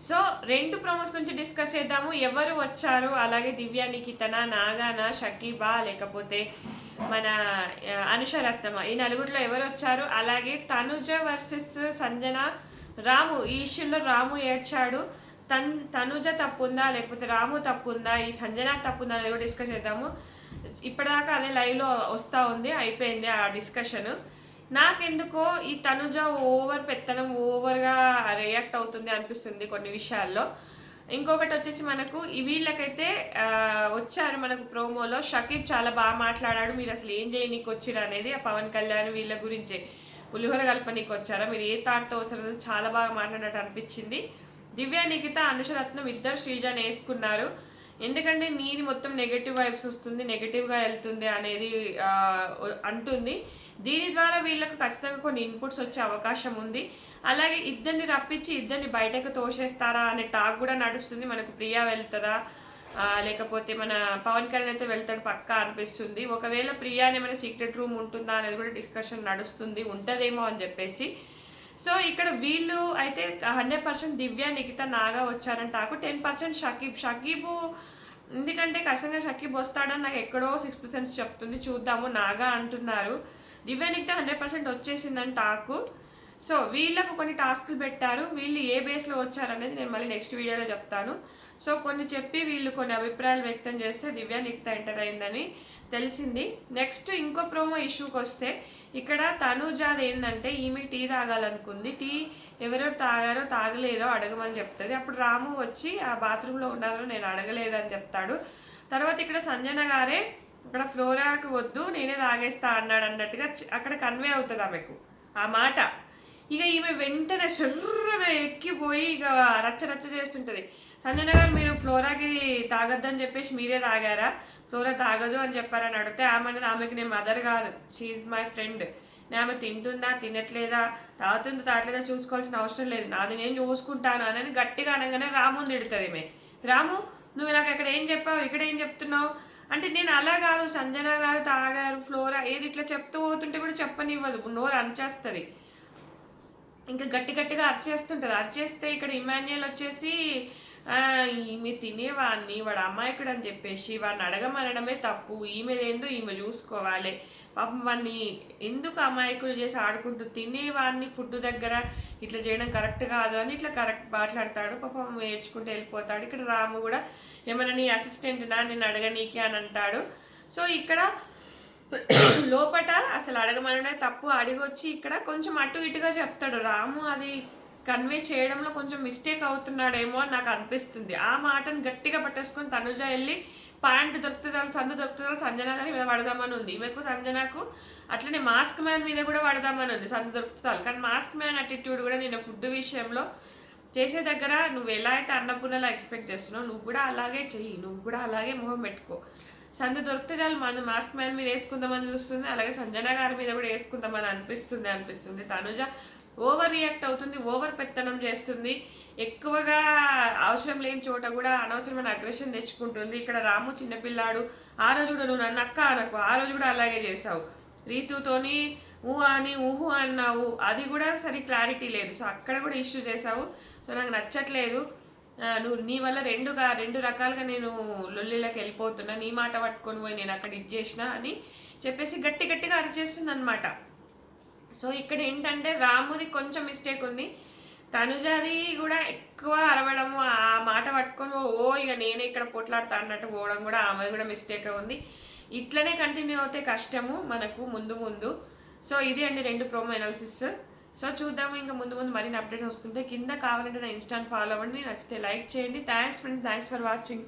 So 2 promos గురించి discuss చేద్దాము. ఎవరు వచ్చారు, అలాగే దివ్య నిఖితనా, నాగానా, షకీబా లేకపోతే మన అనుష రత్నమా, ఈ నలుగురిలో ఎవరొచ్చారు, అలాగే తనుజ వర్సెస్ సంజన, రాము ఈ ఇష్యూలో రాము ఏడ్చాడు. తనుజ తప్పుందా లేకపోతే రాము తప్పుందా, ఈ సంజన తప్పుందా అనేది కూడా డిస్కస్ చేద్దాము. ఇప్పటిదాకా అదే లైవ్లో వస్తూ ఉంది, అయిపోయింది ఆ డిస్కషన్. నాకెందుకో ఈ తనుజ ఓవర్ పెత్తనం, ఓవర్గా రియాక్ట్ అవుతుంది అనిపిస్తుంది కొన్ని విషయాల్లో. ఇంకొకటి వచ్చేసి మనకు ఈ వీళ్ళకైతే వచ్చారు మనకు ప్రోమోలో షకీబ్ చాలా బాగా మాట్లాడాడు. మీరు అసలు ఏం చేయనీకి వచ్చిరా అనేది ఆ పవన్ కళ్యాణ్ వీళ్ళ గురించే, పులిహోర కల్పనీకి వచ్చారా, మీరు ఏ తాటితో వచ్చారని చాలా బాగా మాట్లాడినట్టు అనిపించింది. దివ్య నిఖిత అనుషరత్నం ఇద్దరు శ్రీజాని వేసుకున్నారు. ఎందుకంటే నీది మొత్తం నెగటివ్ వైబ్స్ వస్తుంది, నెగటివ్గా వెళ్తుంది అనేది అంటుంది. దీని ద్వారా వీళ్ళకు ఖచ్చితంగా కొన్ని ఇన్పుట్స్ వచ్చే అవకాశం ఉంది. అలాగే ఇద్దరిని రప్పించి ఇద్దరిని బయటకు తోసేస్తారా అనే టాక్ కూడా నడుస్తుంది. మనకు ప్రియా వెళ్తుందా లేకపోతే మన పవన్ కళ్యాణ్ అయితే వెళ్తాడు పక్కా అనిపిస్తుంది. ఒకవేళ ప్రియాని ఏమైనా సీక్రెట్ రూమ్ ఉంటుందా అనేది కూడా డిస్కషన్ నడుస్తుంది, ఉంటుందేమో అని చెప్పేసి. సో ఇక్కడ వీళ్ళు అయితే 100% దివ్య నిఖిత నాగా వచ్చారని టాకు. 10% షకీబు, ఎందుకంటే ఖచ్చితంగా షకీబ్ వస్తాడని నాకు ఎక్కడో 6th సెన్స్ చెప్తుంది. చూద్దాము. నాగా అంటున్నారు. దివ్య నిఖిత 100% వచ్చేసిందని టాకు. సో వీళ్ళకు కొన్ని టాస్క్లు పెట్టారు. వీళ్ళు ఏ బేస్లో వచ్చారనేది నేను మళ్ళీ నెక్స్ట్ వీడియోలో చెప్తాను. సో కొన్ని చెప్పి వీళ్ళు కొన్ని అభిప్రాయాలు వ్యక్తం చేస్తే దివ్య నిఖిత ఎంటర్ అయిందని తెలిసింది. నెక్స్ట్ ఇంకో ప్రోమో ఇష్యూకి వస్తే ఇక్కడ తనుజాది ఏంటంటే ఈమె టీ తాగాలనుకుంది. టీ ఎవరెవరు తాగారో తాగలేదో అడగమని చెప్తుంది. అప్పుడు రాము వచ్చి ఆ బాత్రూంలో ఉన్నారో నేను అడగలేదని చెప్తాడు. తర్వాత ఇక్కడ సంజన గారే ఇక్కడ ఫ్లోరాకు వద్దు నేనే తాగేస్తా అన్నాడు అన్నట్టుగా అక్కడ కన్వే అవుతుంది ఆమెకు ఆ మాట. ఇక ఈమె వెంటనే శుర్రన ఎక్కిపోయి ఇక రచ్చ రచ్చ చేస్తుంటుంది. సంజన గారు మీరు ఫ్లోరాకి తాగొద్దని చెప్పేసి మీరే తాగారా, ఫ్లోరా తాగదు అని చెప్పారని అడిగితే ఆమెకి నేను మదర్ కాదు, షీఈ్ మై ఫ్రెండ్. నేను ఆమె తింటుందా తినట్లేదా తాగుతుందా తాగట్లేదా చూసుకోవాల్సిన అవసరం లేదు, నాది నేను చూసుకుంటాను అని గట్టిగా అనగానే రాము తిడుతుంది ఈమె. రాము నువ్వు నాకు అక్కడ ఏం చెప్పావు, ఇక్కడ ఏం చెప్తున్నావు అంటే, నేను అలా కాదు సంజన గారు తాగారు ఫ్లోరా ఏది ఇట్లా చెప్తూ పోతుంటే కూడా చెప్పనివ్వదు, నోరు అనిచేస్తుంది. ఇంకా గట్టి గట్టిగా అరిచేస్తుంటుంది. అరిచేస్తే ఇక్కడ ఇమాన్యుయల్ వచ్చేసి ఈమె తినేవాడిని వాడు అమాయకుడు అని చెప్పేసి వాడిని అడగమనడమే తప్పు, ఈమెదేందో ఈమె చూసుకోవాలి, పాపం వాడిని ఎందుకు అమాయకుడు చేసి ఆడుకుంటూ తినేవాడిని ఫుడ్ దగ్గర ఇట్లా చేయడం కరెక్ట్ కాదు అని ఇట్లా కరెక్ట్ మాట్లాడతాడు. పాపం ఏడ్చుకుంటూ వెళ్ళిపోతాడు. ఇక్కడ రాము కూడా ఏమన్నా నీ అసిస్టెంట్నా నేను అడగనీకి అని అంటాడు. సో ఇక్కడ లోపట అసలు అడగమనడే తప్పు, అడిగొచ్చి ఇక్కడ కొంచెం అటు ఇటుగా చెప్తాడు రాము. అది కన్వే చేయడంలో కొంచెం మిస్టేక్ అవుతున్నాడేమో అని నాకు అనిపిస్తుంది. ఆ మాటను గట్టిగా పట్టేసుకొని తనుజ వెళ్ళి ప్యాంట్ దొరికితే చాలు, సందు దొరికితే చాలు సంజన గారి మీద పడదామని ఉంది. ఈమెకు సంజనకు అట్లనే మాస్క్ మ్యాన్ మీద కూడా పడదామని ఉంది, సందు దొరికితే చాలు. కానీ మాస్క్ మ్యాన్ అటిట్యూడ్ కూడా నేను ఫుడ్ విషయంలో చేసే దగ్గర నువ్వు ఎలా అయితే అన్నపూర్ణలా ఎక్స్పెక్ట్ చేస్తున్నావు నువ్వు కూడా అలాగే చెయ్యి, నువ్వు కూడా అలాగే మొహం పెట్టుకో. సందు దొరికితే చాలు మాస్క్ మ్యాన్ మీద వేసుకుందామని చూస్తుంది, అలాగే సంజన గారి మీద కూడా వేసుకుందామని అనిపిస్తుంది. తనుజ ఓవర్ రియాక్ట్ అవుతుంది, ఓవర్ పెత్తనం చేస్తుంది, ఎక్కువగా అవసరం లేని చోట కూడా అనవసరమైన అగ్రెషన్ తెచ్చుకుంటుంది. ఇక్కడ రాము చిన్నపిల్లాడు, ఆ రోజు కూడా నువ్వు నన్ను అక్క అనకు, ఆ రోజు కూడా అలాగే చేసావు, రీతుతోని ఊహు అన్నావు, అది కూడా సరి క్లారిటీ లేదు. సో అక్కడ కూడా ఇష్యూ చేసావు. సో నాకు నచ్చట్లేదు, నువ్వు నీ వల్ల రెండు రకాలుగా నేను లొల్లిలోకి వెళ్ళిపోతున్నా, నీ మాట పట్టుకొని పోయి నేను అక్కడ ఇచ్చేసిన అని చెప్పేసి గట్టి గట్టిగా అరిచేస్తుంది అనమాట. సో ఇక్కడ ఏంటంటే రాముది కొంచెం మిస్టేక్ ఉంది, తనుజాది కూడా ఎక్కువ అరవడము ఆ మాట పట్టుకొని ఇక నేనే ఇక్కడ పోట్లాడుతా అన్నట్టు పోవడం కూడా ఆమెది కూడా మిస్టేక్ ఉంది. ఇట్లనే కంటిన్యూ అవుతే కష్టము మనకు ముందు. సో ఇది అండి 2 ప్రోమో ఎనాలిసిస్. సో చూద్దాము ఇంకా ముందు మరిన్ని అప్డేట్స్ వస్తుంటే. కింద కావాలంటే నా ఇన్స్టాని ఫాలో అవ్వండి, నచ్చితే లైక్ చేయండి. Thanks friends, thanks for watching.